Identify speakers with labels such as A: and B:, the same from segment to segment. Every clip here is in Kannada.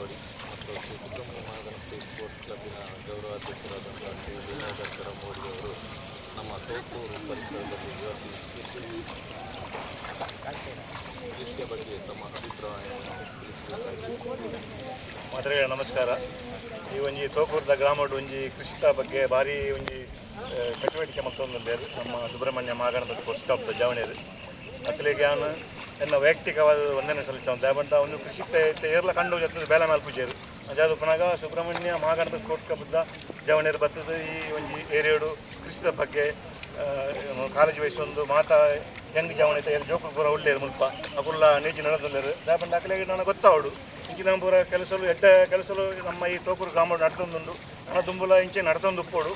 A: ದೇವಡಿ ಮತ್ತು ಶ್ರೀ ಸುಬ್ರಹ್ಮಣ್ಯ ಮಹಾಗಣಪತಿ ಸ್ಪೋರ್ಟ್ಸ್ ಕ್ಲಬ್ಬಿನ ಗೌರವಾಧ್ಯಕ್ಷರಾದಂಥ ಶ್ರೀ ವೀರಭದ್ರ ಮೋಡಿ ಅವರು ನಮ್ಮ ತೋಪೂರು ಪರಿಸರದಲ್ಲಿ ಇವತ್ತು ಕೃಷಿಯ ಬಗ್ಗೆ ತಮ್ಮ ಅಭಿಪ್ರಾಯವನ್ನು ತಿಳಿಸಬೇಕಾಗಿದೆ.
B: ಮಾತರೆ ನಮಸ್ಕಾರ. ಈ ಒಂಜಿ ತೋಪೂರದ ಗ್ರಾಮಡ್ ಒಂಜಿ ಕೃಷಿತ ಬಗ್ಗೆ ಭಾರಿ ಒಂಜಿ ಚಟುವಟಿಕೆ ಮತ್ತೊಂದು ನಮ್ಮ ಸುಬ್ರಹ್ಮಣ್ಯ ಮಹಾಗಣಪತಿ ಸ್ಪೋರ್ಟ್ಸ್ ಕ್ಲಬ್ ಜವಣೇರು ಅಕ್ಕಲಿಗೆ ನಾನು ಎನ್ನ ವೈಯಕ್ತಿಕವಾದ ವಂದನೆ ಸಲ್ಲಿಸ್ತಾನೆ. ದಾಬಂಟ ಒಂದು ಕೃಷಿ ಏರ್ಲ ಕಂಡು ಜೊತೆ ಬೇಲೆ ಮೇಲೆ ಪೂಜೆರು ಅಜಾದು ಪುನಗ ಸುಬ್ರಹ್ಮಣ್ಯ ಮಹಾಗಣಪತಿ ಸ್ಪೋರ್ಟ್ಸ್ ಕ್ಲಬ್ದ ಜವಣೇರು ಬರ್ತದೆ. ಈ ಒಂಜಿ ಏರಿಯಾಡು ಕೃಷಿದ ಬಗ್ಗೆ ಕಾಲೇಜು ವಯಸ್ಸೊಂದು ಮಾತಾ ಹೆಂಗೆ ಜವಣ ಐತೆ ಎಲ್ಲಿ ಜೋಕು ಪೂರ ಒಳ್ಳೆಯರು ಮುಲ್ಪ ಅಕುಲ್ಲ ನೀಚಿ ನಡೆದಲ್ಲೇರು ದಾಬಂಟ ಅಕ್ಕಲಿಗೆ ನಾನು ಗೊತ್ತಾವಡು ಇಂಚಿನ ಪೂರ ಕೆಲಸಲು ಕೆಲಸಲು ನಮ್ಮ ಈ ತೋಪೂರು ಗ್ರಾಮ ನಡ್ತೊಂದುಂಡು ಹಣ ತುಂಬುಲ ಇಂಚೆ ನಡ್ತೊಂದು ಉಪ್ಪೋಡು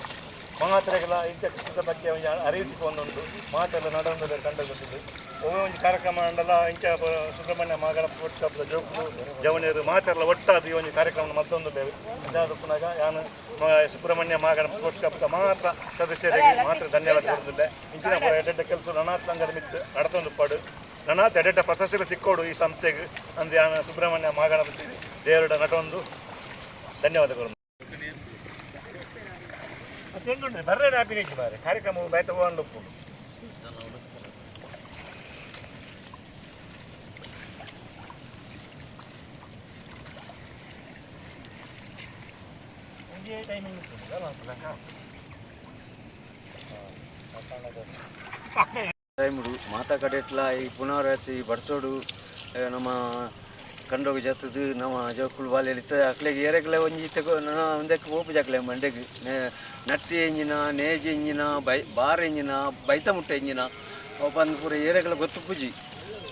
B: ಮಾತ್ರೆಗಳ ಇಂಚ ಕೃಷಿದ ಬಗ್ಗೆ ಅರಿವಿಸಿಕೊಂಡುಂಟು ಮಾತೆಲ್ಲ ನಡೆದ ಕಂಡುಗೊತ್ತಿದ್ದು ಒಮ್ಮೆ ಒಂದು ಕಾರ್ಯಕ್ರಮ ಅಂಡಲ್ಲ ಇಂಚ ಸುಬ್ರಹ್ಮಣ್ಯ ಮಹಾಗಣಪತಿ ಸ್ಪೋರ್ಟ್ಸ್ ಕ್ಲಬ್ದ ಜೋಕು ಜವಣಿಯರು ಮಾತೆಲ್ಲ ಒಟ್ಟಾದ ಈ ಒಂದು ಕಾರ್ಯಕ್ರಮ ಮತ್ತೊಂದು ಬೇವು ಅದಾದ ಪುನಃ ನಾನು ಸುಬ್ರಹ್ಮಣ್ಯ ಮಹಾಗಣಪತಿ ಸ್ಪೋರ್ಟ್ಸ್ ಕ್ಲಬ್ದ ಮಾತ್ರ ಸದಸ್ಯರಿಗೆ ಮಾತ್ರ ಧನ್ಯವಾದ ಕೊಡುತ್ತಿದ್ದೆ. ಇಂಚಿನ ಎಡ್ಡೆಡ್ಡ ಕೆಲಸ ನನಾತ್ ಸಂಘದ ಮಿತ್ತು ನಡ್ತೊಂದು ಪಾಡು ನನಾತ್ ಎಡ್ಡೆಡ್ಡ ಪ್ರಶಸ್ತಿಗಳು ಸಿಕ್ಕೋಡು ಈ ಸಂಸ್ಥೆಗೆ ಅಂದು ಸುಬ್ರಹ್ಮಣ್ಯ ಮಹಾಗಣಪತಿ ದೇವರ ನಟೊಂದು ಧನ್ಯವಾದಗಳು. ಹೆಂಗುಂಡ್ರಿ ಬರ್ರೆ ಹ್ಯಾಪಿಗೆ ಬಾರೆ ಕಾರ್ಯಕ್ರಮ ಬೈ ತಗೊಂಡು ಟೈಮಿಂಗ್
C: ಟೈಮುಡು ಮಾತಾ ಕಡೆಟ್ಲ ಈ ಪುನರಾಚಿ ಬಡ್ಸೋಡು ನಮ್ಮ ಕಂಡೋಗಿ ಜತ್ತದು ನಮ್ಮ ಜೋಕುಳು ಬಾಲೆಯಲ್ಲಿ ಇರ್ತದೆ ಅಕ್ಲೆಗೆ ಏರೆಗ್ಲೆ ಒಂಜಿ ತಗೋ ನಾನು ಒಂದಕ್ಕೆ ಓಪು ಜಾಕ್ಲೆ ಮಂಡೆಗೆ ನಟ್ಟಿ ಎಂಜಿನ ನೇಜಿ ಎಂಜಿನ ಬಾರ್ ಎಂಜಿನ ಬೈತ ಮುಟ್ಟ ಎಂಜಿನ ಒಪ್ಪಂದು ಪೂರ ಏರೆಗ್ಲ ಗೊತ್ತು ಪೂಜಿ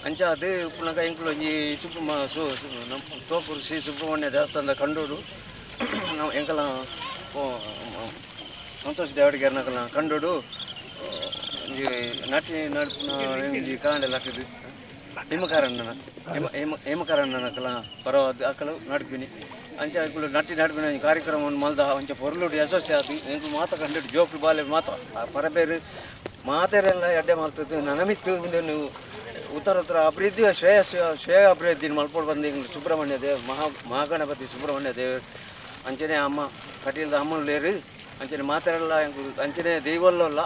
C: ಅಂಚ ಅದು ಪುನಃ ಇಂಕ್ಲು ಒಂಜಿ ನಮ್ಮ ತೋಪೂರು ಶ್ರೀ ಸುಬ್ರಹ್ಮಣ್ಯ ದೇವಸ್ಥಾನದ ಕಂಡೋಡು ನಾವು ಎಂಕಲ ಸಂತೋಷ್ ದೇವಡಿಗೆ ನಕಲ ಕಂಡೋಡು ನಟಿ ನಡುಪುನ ಕಾಂಡೆಲ್ಲ ಹಾಕಿದ್ದು ಹೇಮಕಾರಣ್ಣನಕಲ ಪರವಾದ ಅಕ್ಕಲು ನಡ್ಪಿನಿ ಅಂಚ ಅಕ್ಕಲು ನಟ್ಟಿ ನಡ್ಪಿನ ಕಾರ್ಯಕ್ರಮವನ್ನು ಮಲ್ದ ಅಂಚ ಪೊರ್ಲುಡಿ ಅಸೋಸಿಯಾತಿ ಎಂಕು ಮಾತ ಕಂಡು ಜೋಕ್ಲು ಬಾಲೆ ಮಾತ ಪರಬೇರು ಮಾತೆರೆಲ್ಲ ಎಡ್ಡೆ ಮಾಡ್ತದೆ ನನಮಿತ್ತು ನೀವು ಉತ್ತರ ಅಭಿವೃದ್ಧಿ ಶ್ರೇಯ ಅಭಿವೃದ್ಧಿ ಮಲ್ಪೋಡು ಬಂದು ಇಂಗ್ಲು ಸುಬ್ರಹ್ಮಣ್ಯ ದೇವ್ ಮಹಾಗಣಪತಿ ಸುಬ್ರಹ್ಮಣ್ಯ ದೇವ್ ಅಂಚನೆ ಅಮ್ಮ ಕಟೀಲ್ದ ಅಮ್ಮಲೇರು ಅಂಚನೆ ಮಾತೆರೆಲ್ಲ ಅಂಚನೆ ದೈವಲ್ಲ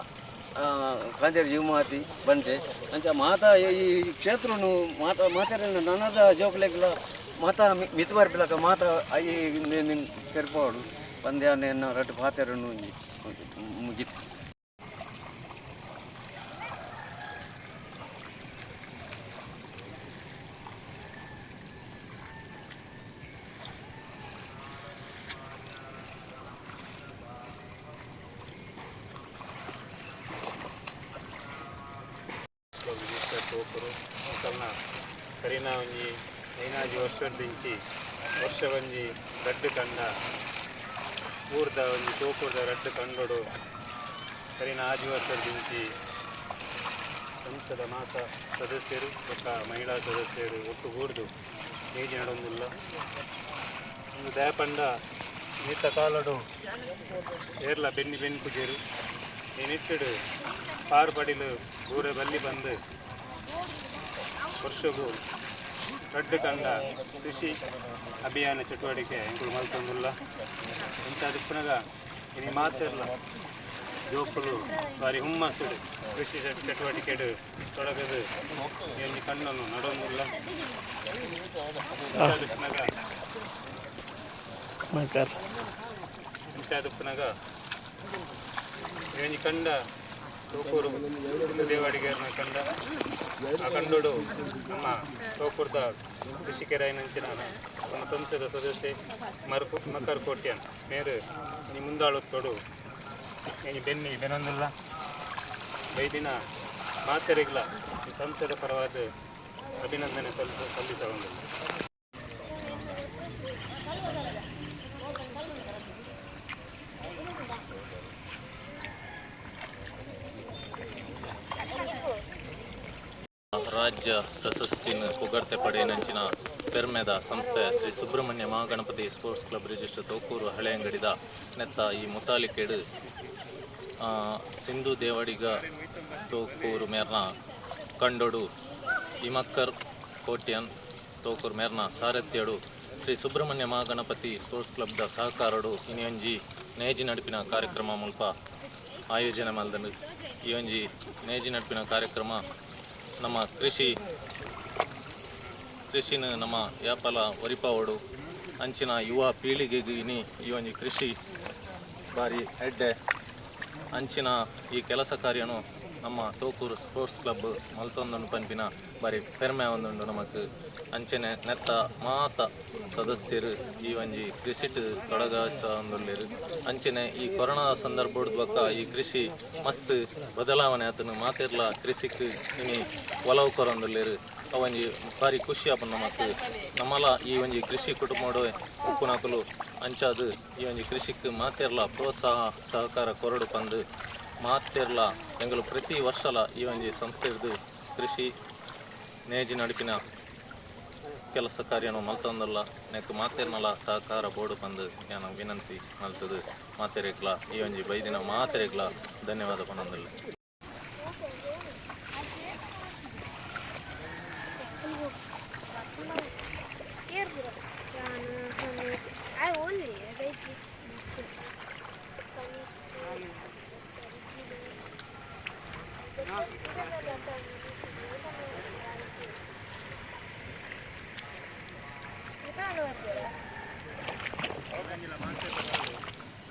C: ಕಾಂಜೇರಿ ಜೀವಮಾತಿ ಬಂತೆ ಅಂಚ ಮಾತಾ ಈ ಕ್ಷೇತ್ರನು ಮಾತಾಡ ನನದ ಜೋಕ್ಲೆಗ್ಲ ಮಾತಾ ಮಿತ್ ಬರ್ಪಿಲಕ ಮಾತಾ ಐ ತೆರ್ಪೋಡು ಬಂದ್ಯಾನ ರಟ್ಟು ಪಾತೆರನು ಮುಗಿತು.
A: ತೋಪುರು ಅಂಕಲ್ನ ಕರೀನಾ ಒಂಜಿ ಐನಾಜಿ ವರ್ಷದಿಂಚಿ ವರ್ಷ ಒಂಜಿ ರಡ್ಡು ಕಂಡ ಊರ್ದ ಒಂಜಿ ತೋಪುರ್ದ ರಡ್ಡು ಕಂಡೋಡು ಕರೀನಾ ಆಜಿ ವರ್ಷದಿಂಚಿ ಸಂಸದ ಮಾತ ಸದಸ್ಯರು ಮತ್ತು ಮಹಿಳಾ ಸದಸ್ಯರು ಒಟ್ಟುಗೂಡ್ದು ಏಜಿ ನಡೊಂದಿಲ್ಲ ಒಂದು ದಯಪಂಡ ಈತ ಕಾಲಡು ಏರ್ಲ ಬೆನ್ನಿ ಪುಜೇರು ಏನಿಟ್ಟು ಪಾರು ಪಡಿಲು ಊರ ಬಲ್ಲಿ ಬಂದು ವರ್ಷಗೂ ರಡ್ಡು ಕಂಡ ಕೃಷಿ ಅಭಿಯಾನ ಚಟುವಟಿಕೆ ಇಂಕುಲು ಮಲ್ತೊಂದುಲ್ಲ ಇಂಥದ್ದು ಪುನಗ ಇನ್ನು ಮಾತಿರಲ್ಲ ಜೋಕುಲು ಬಾರಿ ಹುಮ್ಮಸ್ಸುಡು ಕೃಷಿ ಚಟುವಟಿಕೆಡು ತೊಡಗದು ಏನು ಕಣ್ಣನ್ನು ನಡೊಂದಿಲ್ಲ ಇಂಥದ್ದು ಪುನಗ ಏನು ಕಂಡ ತೋಪೂರು ದೇವಾಡಿಗೆರ್ನ ಕಂಡ ಆ ಕಂಡೋಡು ನಮ್ಮ ತೋಪುರದ ಕೃಷಿಕೆರಾಯಿನಂಚಿನ ನಮ್ಮ ಸಂಸದ ಸದಸ್ಯೆ ಮಕರ್ ಕೋಟ್ಯನ್ ಮೇರು ಇನ್ನು ಮುಂದಾಳುತ್ತೋಡು ಏನು ಬೆನ್ನೊಂದಿಲ್ಲ ಬೈದಿನ ಮಾತೆರೆಗ್ಲ ಸಂಸದ ಪರವಾದ ಅಭಿನಂದನೆ ಸಲ್ಲಿಸೊಂದಿಲ್ಲ.
D: ರಾಜ್ಯ ಪ್ರಶಸ್ತಿನ ಪುಗಡ್ತೆ ಪಡೆಯನಂಚಿನ ಪೆರ್ಮೆದ ಸಂಸ್ಥೆ Shri Subrahmanya Mahaganapati sports club register Tokur ಹಳೆ ಅಂಗಡಿದ ನೆತ್ತ ಈ ಮುತಾಲಿಕೇಡು ಸಿಂಧು ದೇವಡಿಗ ತೋಕೂರು ಮೇರ್ನ ಕಂಡೋಡು ಇಮಕ್ಕರ್ ಕೋಟ್ಯನ್ ತೋಕೂರು ಮೇರ್ನ ಸಾರಥ್ಯಡು ಶ್ರೀ ಸುಬ್ರಹ್ಮಣ್ಯ ಮಹಾಗಣಪತಿ ಸ್ಪೋರ್ಟ್ಸ್ ಕ್ಲಬ್ದ ಸಹಕಾರಡು ಇನ್ನೊಂಜಿ ನೇಜಿ ನಡುಪಿನ ಕಾರ್ಯಕ್ರಮ ಮುಲ್ಪ ಆಯೋಜನೆ ಮಲ್ದನು. ಈ ಒಂಜಿ ನೇಜಿ ನಡುಪಿನ ಕಾರ್ಯಕ್ರಮ ನಮ್ಮ ಕೃಷಿನ ನಮ್ಮ ಯಾಪಲ ಒರಿಪಾವಡು ಅಂಚಿನ ಯುವ ಪೀಳಿಗೆಗೆ ಈ ಒಂಜಿ ಕೃಷಿ ಬಾರಿ ಹೆಡ್ಡೆ ಅಂಚಿನ ಈ ಕೆಲಸ ಕಾರ್ಯನು ನಮ್ಮ ತೋಕೂರು ಸ್ಪೋರ್ಟ್ಸ್ ಕ್ಲಬ್ ಮಲ್ತೊಂದು ಪಂಪಿನ ಬಾರಿ ಪೆರ್ಮೆ ಒಂದುಂಡು ನಮಕ್ ಅಂಚನೆ ನೆತ್ತ ಮಾತ ಸದಸ್ಯರು ಈ ಒಂಜಿ ಕೃಷಿಟ್ ತೊಡಗಿಸೊಂದುಲ್ಲೆರು. ಅಂಚನೆ ಈ ಕೊರೋನಾ ಸಂದರ್ಭದ ಬಕ್ಕ ಈ ಕೃಷಿ ಮಸ್ತ್ ಬದಲಾವಣೆ ಆತನು ಮಾತಿರ್ಲ ಕೃಷಿಕ್ ಇನಿ ಒಲವು ಕೊರೊಂದುಲ್ಲೆರು. ಅವಂಜಿ ಭಾರಿ ಖುಷಿ ಆಪನ್ ನಮಕ್ ನಮ್ಮಲ ಈ ಒಂಜಿ ಕೃಷಿ ಕುಟುಂಬಡು ಉಪ್ಪುನಾಕಲು ಅಂಚಾದು ಈ ಒಂಜಿ ಕೃಷಿಕ್ ಮಾತಿರ್ಲ ಪ್ರೋತ್ಸಾಹ ಸಹಕಾರ ಕೊರಡು ಪಂದು ಮಾತಿರ್ಲ ಎಂಗಳು ಪ್ರತಿ ವರ್ಷಲ ಈ ಒಂಜಿ ಸಂಸ್ಥೆದು ಕೃಷಿ ನೇಜಿ ನಡುಪಿನ ಕೆಲಸ ಕಾರ್ಯನು ಮಲ್ತೊಂದಲ್ಲ ನೆಕ್ ಮಾತೆರ್ನಲ ಸಹಕಾರ ಬೋರ್ಡು ಪಂದು ನಾನು ವಿನಂತಿ ಮಲ್ತದು ಮಾತೆರೆಗ್ಲ ಈ ಒಂಜಿ ಬೈದಿನ ಮಾತೆರೆಗ್ಲ ಧನ್ಯವಾದ ಪನೊಂದಲ್ಲ.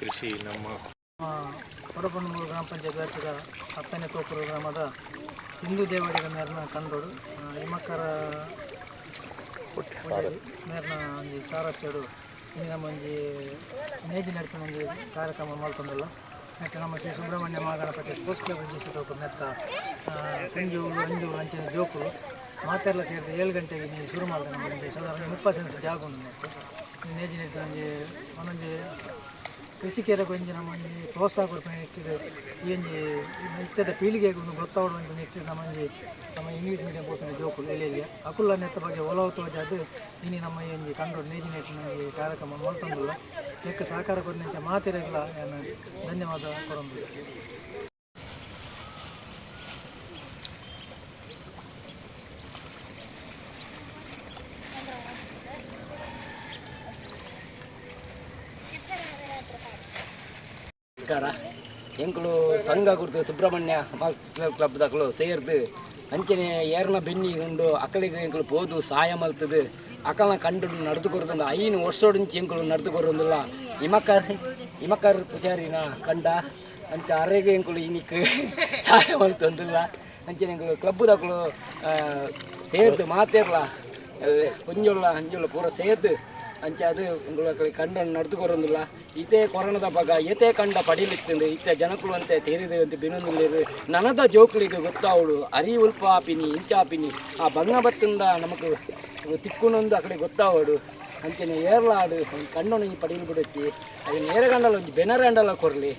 D: ಕೃಷಿ ನಮ್ಮ
E: ಹೊರಬಣ್ಣೂರು ಗ್ರಾಮ ಪಂಚಾಯತ್ ವ್ಯಾಪ್ತಿಯ 10ನೇ ತೋಕೂರು ಗ್ರಾಮದ ಹಿಂದೂ ದೇವಡಿಗ ಮೇರ್ನ ಕಂಡೋಡು ಹಿಮಕ್ಕರ ಮೇರ್ನ ಒಂಜಿ ಸಾರಥ್ಯಡು ಇನ್ನು ನಮ್ಮ ಒಂಜಿ ನೇಜಿ ನಡಿಪಿನ ಒಂಜಿ ಕಾರ್ಯಕ್ರಮ ಮಲ್ತೊಂದಲ್ಲ. ಮತ್ತು ನಮ್ಮ Shri Subrahmanya Mahaganapati sports club register ತೋಕರು ನೆತ್ತ ಅಂಜು ಅಂಚಿನ ಜೋಕುಲು ಮಾತೆಲ್ಲ ಸೇರಿದ 7 ಗಂಟೆಗೆ ನೀವು ಶುರು ಮಾಡಿದೆ. ನಮಗೆ ಸಾಧಾರಣ 30 ಸೆನ್ಸ್ ಜಾಗ ಉಂಟು ಮತ್ತು ನೇಜಿ ನಡಿಪಿನ ಒಂದೊಂದು ಕೃಷಿಕರಿಗೆ ಒಂಜಿ ನಮ್ಮ ಪ್ರೋತ್ಸಾಹ ಕೊಡ್ತಾನೆ ಇಟ್ಟಿದ್ದು ಈ ಒಂಜಿ ಇತ್ತದ ಪೀಳಿಗೆಗೆ ಒಂದು ಗೊತ್ತಾಡುವಂಥ ಇಟ್ಟಿದ್ದು ನಮ್ಮ ಇಂಗ್ಲೀಷ್ ಮೀಡಿಯಂ ಹೋಗ್ತಾನೆ ಜೋಕುಲು ಎಲೆಗೆ ಅಕುಲ್ಲ ನೆತ್ತ ಬಗ್ಗೆ ಒಲವು ತೋಜದು ಇನ್ನು ನಮ್ಮ ಈ ಒಂಜಿ ಕಂಡು ನೇಜಿ ನೆಟ್ಟಿನ ಕಾರ್ಯಕ್ರಮ ಮಾಡ್ತಂದಿಲ್ಲ ಲೆಕ್ಕ ಸಹಕಾರ ಕೊಡಂಚ ಮಾತಿರಲ್ಲ ಏನು ಧನ್ಯವಾದ ಕೊಡಂದು.
F: ನಮಸ್ಕಾರ. ಎಂಕುಲು ಸಂಘ ಕುರಿತು ಸುಬ್ರಹ್ಮಣ್ಯ ಕ್ಲಬ್ ದಕ್ಕಲು ಸೇರ್ದು ಅಂಚನೆ ಏರ್ನ ಬೆನ್ನಿ ಉಂಡು ಅಕ್ಕಳಿಗೆ ಎಂಕುಲು ಪೋದು ಸಹಾಯ ಮಲ್ತದು ಅಕ್ಕಲ್ನ ಕಂಡು ನಡೆದು ಕೊರೊಂದು 5 ವರ್ಷೋಡಿಂಚಿ ಎಂಕುಲು ನಡೆದು ಕೊರೊಂದಿಲ್ಲ. ಇಮಕರ್ ಪೂಜಾರಿನ ಕಂಡ ಅಂಚ ಅರೆಗೆ ಎಂಕುಲು ಇನಿಕ್ ಸಹಾಯ ಮಲ್ತೊಂದಿಲ್ಲ. ಅಂಚನೆ ಎಂಕುಲು ಕ್ಲಬ್ ದಕ್ಕಲು ಸೇರ್ದು ಮಾತೇರ್ಲ ಕೊಂಜೊಲ್ಲ ಅಂಜೊಲ್ಲ ಪೂರ ಸೇರ್ದು ಅಂಚ ಅದು ಎಂಕುಲು ಕಂಡ ನಡೆದು ಕೊರೊಂದಿಲ್ಲ. ಇದೇ ಕೊರೋನಾದ ಭಾಗ ಏತೇ ಕಂಡ ಪಡೀಲಿಕ್ತಂದು ಇತ್ತೆ ಜನಕ್ಕಳು ಅಂತ ತೆರಿದು ಅಂತ ಬಿನೊಂದಿಲ್ಲ. ನನದ ಜೋಕ್ಳಿಗೆ ಗೊತ್ತಾವಳು ಅರಿ ಉಲ್ಪ ಆಪಿನಿ ಇಂಚಾಪಿನಿ ಆ ಭಂಗ ಬತ್ತಿಂದ ನಮಕ್ ತಿಕ್ಕುನೊಂದು ಅಕಡೆ ಗೊತ್ತಾವಡು ಅಂಚನೆ ಏರ್ಲಾಡು ಕಣ್ಣೊಣ ಈ ಪಡೀಲು ಬಿಡಚ್ಚಿ ಅದನ್ನ ಏರಗಂಡಲ್ಲ ಒಂದು ಬೆನರಂಡಲ್ಲ ಕೊರಲಿ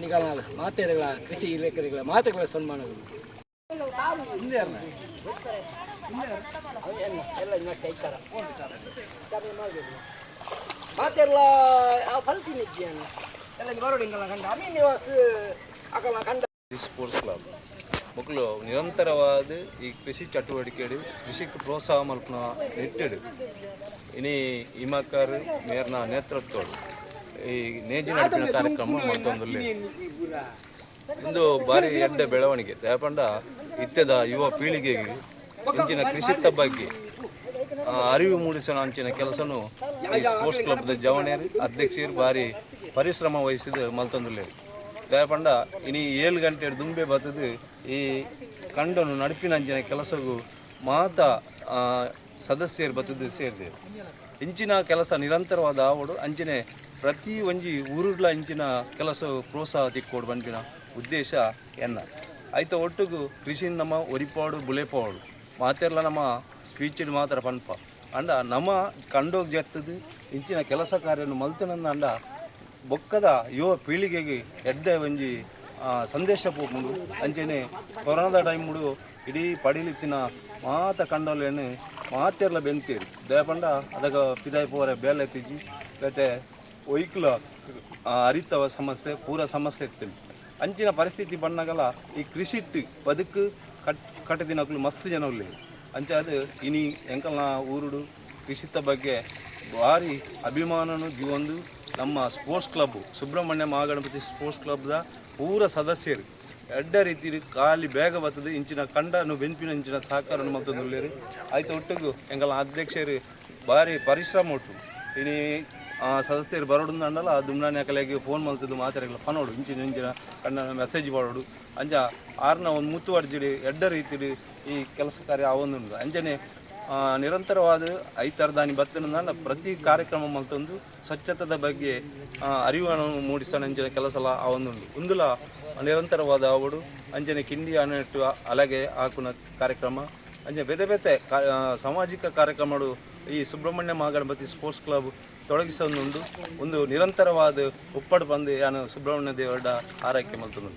F: ನಿಗಳ ಮಾತೆಗಳ ಕೃಷಿ ಇಲಾಖೆಗಳ ಮಾತುಗಳ ಸನ್ಮಾನಗಳು ಮಾತೆಲ್ಲ ಫಲ್ತೀನಿ ಎಲ್ಲ ಬರೋಡಿಂಗಲ್ಲ ಕಂಡ ಅಮೀ ನಿವಾಸ ಅಕಲ ಕಂಡ
A: ಸ್ಪೋರ್ಟ್ಸ್ ಕ್ಲಬ್ ಮಕ್ಕಳು ನಿರಂತರವಾದ ಈ ಕೃಷಿ ಚಟುವಟಿಕೆಡು ಕೃಷಿಗೆ ಪ್ರೋತ್ಸಾಹ ಮಲ್ಪನ ನಿಟ್ಟಿಡು ಇನಿ ಹಿಮಕರ್ ಮೇರ್ನ ನೇತೃತ್ವಡು ಈ ನೇಜಿ ನಡಿಪಿನ ಕಾರ್ಯಕ್ರಮ ಮತ್ತೊಂದು ಇಂದು ಭಾರಿ ಎಡ್ಡ ಬೆಳವಣಿಗೆ ದಯಪಂಡ ಇತ್ಯದ ಯುವ ಪೀಳಿಗೆಗೆ ಇಂಚಿನ ಕೃಷಿತ ಬಗ್ಗೆ ಅರಿವು ಮೂಡಿಸೋಣ ಅಂಚಿನ ಕೆಲಸನು ಈ ಸ್ಪೋರ್ಟ್ಸ್ ಕ್ಲಬ್ದ ಜವಣಿಯರು ಅಧ್ಯಕ್ಷರು ಭಾರಿ ಪರಿಶ್ರಮ ವಹಿಸಿದ ಮಲ್ತೊಂದುಲ್ಲೇರು ದಯಪಂಡ ಇನಿ 7 ಗಂಟೆ ದುಂಬೆ ಬತ್ತದು ಈ ಕಂಡನು ನಡಿಪಿನ ಅಂಚಿನ ಕೆಲಸಗೂ ಮಾತ ಸದಸ್ಯರು ಬತ್ತದು ಸೇರಿದೆವು. ಇಂಚಿನ ಕೆಲಸ ನಿರಂತರವಾದ ಆವಡು ಅಂಚಿನ ಪ್ರತಿ ಒಂಜಿ ಊರುಡ್ಲ ಇಂಚಿನ ಕೆಲಸ ಪ್ರೋತ್ಸಾಹ ತಿಕ್ಕೋಡು ಬಂದಿನ ಉದ್ದೇಶ ಎನ್ನ ಆಯ್ತು. ಒಟ್ಟಿಗೂ ಕೃಷಿ ನಮ್ಮ ಒರಿಪಾಡು ಬುಲೆಪಾಡು ಮಾತೆರ್ಲ ನಮ್ಮ ಸ್ಪೀಚ್ ಮಾತ್ರ ಪನ್ಪ ಅಂಡ ನಮ್ಮ ಕಂಡೋಗಿ ಜತ್ತದು ಇಂಚಿನ ಕೆಲಸ ಕಾರ್ಯನು ಮಲ್ತನಂದ ಅಂಡ ಬೊಕ್ಕದ ಯುವ ಪೀಳಿಗೆಗೆ ಎಡ್ಡ ಒಂಜಿ ಸಂದೇಶ ಪೋಪುಂಡು ಅಂಚನೆ ಕೊರೋನಾದ ಟೈಮುಡು ಇಡೀ ಪಡಿಲಿತ್ತಿನ ಮಾತ ಕಂಡೋಲೇನು ಮಾತೆರ್ಲ ಬೆಂತೀರು ದಯಪಂಡ ಅದಕ್ಕೆ ಪಿದಾಯಿ ಪೋರೆ ಬೇಲೆ ತಿಜ್ಜಿ ಮತ್ತೆ ಒಯ್ಕಲ ಅರಿತವ ಸಮಸ್ಯೆ ಪೂರ ಸಮಸ್ಯೆ ಇರ್ತೀನಿ ಅಂಚಿನ ಪರಿಸ್ಥಿತಿ ಬಣ್ಣಗಲ ಈ ಕೃಷಿಟ್ಟು ಬದುಕು ಕಟ್ಟದಿನಕ್ಕಲು ಮಸ್ತ್ ಜನ ಉಳ್ಳಿ ಅಂಚ ಅದು ಇನಿ ಎಂಕಲ್ನ ಊರುಡು ಕೃಷಿತ ಬಗ್ಗೆ ಭಾರಿ ಅಭಿಮಾನನೂ ಒಂದು ನಮ್ಮ sports club Subrahmanya Mahaganapati sports ಕ್ಲಬ್ದ ಪೂರ ಸದಸ್ಯರು ಎಡ್ಡ ರೀತಿ ಖಾಲಿ ಬೇಗ ಬರ್ತದೆ ಇಂಚಿನ ಕಂಡನು ಬೆಂಪಿನ ಇಂಚಿನ ಸಹಕಾರನು ಮತ್ತೊಂದು ಆಯ್ತು ಒಟ್ಟಿಗೂ ಎಂಗಲ ಅಧ್ಯಕ್ಷರು ಭಾರಿ ಪರಿಶ್ರಮ ಉಂಟು ಇನಿ ಸದಸ್ಯರು ಬರೋಡು ಅಂಡಲ್ಲ ದುಮ್ನಾನೆ ಅಕಲೆಗೆ ಫೋನ್ ಮಾಡ್ತಿದ್ದು ಮಾತಾಡಲ್ಲ ಪನೋಡು ಇಂಚಿನ ಕಣ್ಣ ಮೆಸೇಜ್ ಮಾಡೋಡು ಅಂಜ ಆರ್ನ ಒಂದು ಮುತ್ತುವರ್ಜಿಡಿ ಎಡ್ಡ ರೀತಿಡಿ ಈ ಕೆಲಸ ಕಾರ್ಯ ಆವೊಂದುಂಡು ಅಂಜನೆ ನಿರಂತರವಾದ ಐತರದಾನಿ ಬತ್ತನ ಪ್ರತಿ ಕಾರ್ಯಕ್ರಮ ಮಲ್ತೊಂದು ಸ್ವಚ್ಛತದ ಬಗ್ಗೆ ಅರಿವನ್ನು ಮೂಡಿಸೋಣ ಅಂಜನೆ ಕೆಲಸ ಆವೊಂದುಂಡು ಒಂದುಲ ನಿರಂತರವಾದ ಅವಡು ಅಂಜನೆ ಕಿಂಡಿ ಅನೆಟ್ಟು ಅಲಗೆ ಹಾಕುನ ಕಾರ್ಯಕ್ರಮ ಅಂಜನೆ ಬೇತೆ ಬೇತೆ ಸಾಮಾಜಿಕ ಕಾರ್ಯಕ್ರಮಗಳು ಈ ಸುಬ್ರಹ್ಮಣ್ಯ ಮಹಾಗಣಪತಿ ಸ್ಪೋರ್ಟ್ಸ್ ಕ್ಲಬ್ ತೊಡಗಿಸೋದುಂಡು ಒಂದು ನಿರಂತರವಾದ ಉಪ್ಪಡು ಬಂದು ಯಾನು ಸುಬ್ರಹ್ಮಣ್ಯ ದೇವರ ಆರೈಕೆ ಮಲ್ತುಂಡು.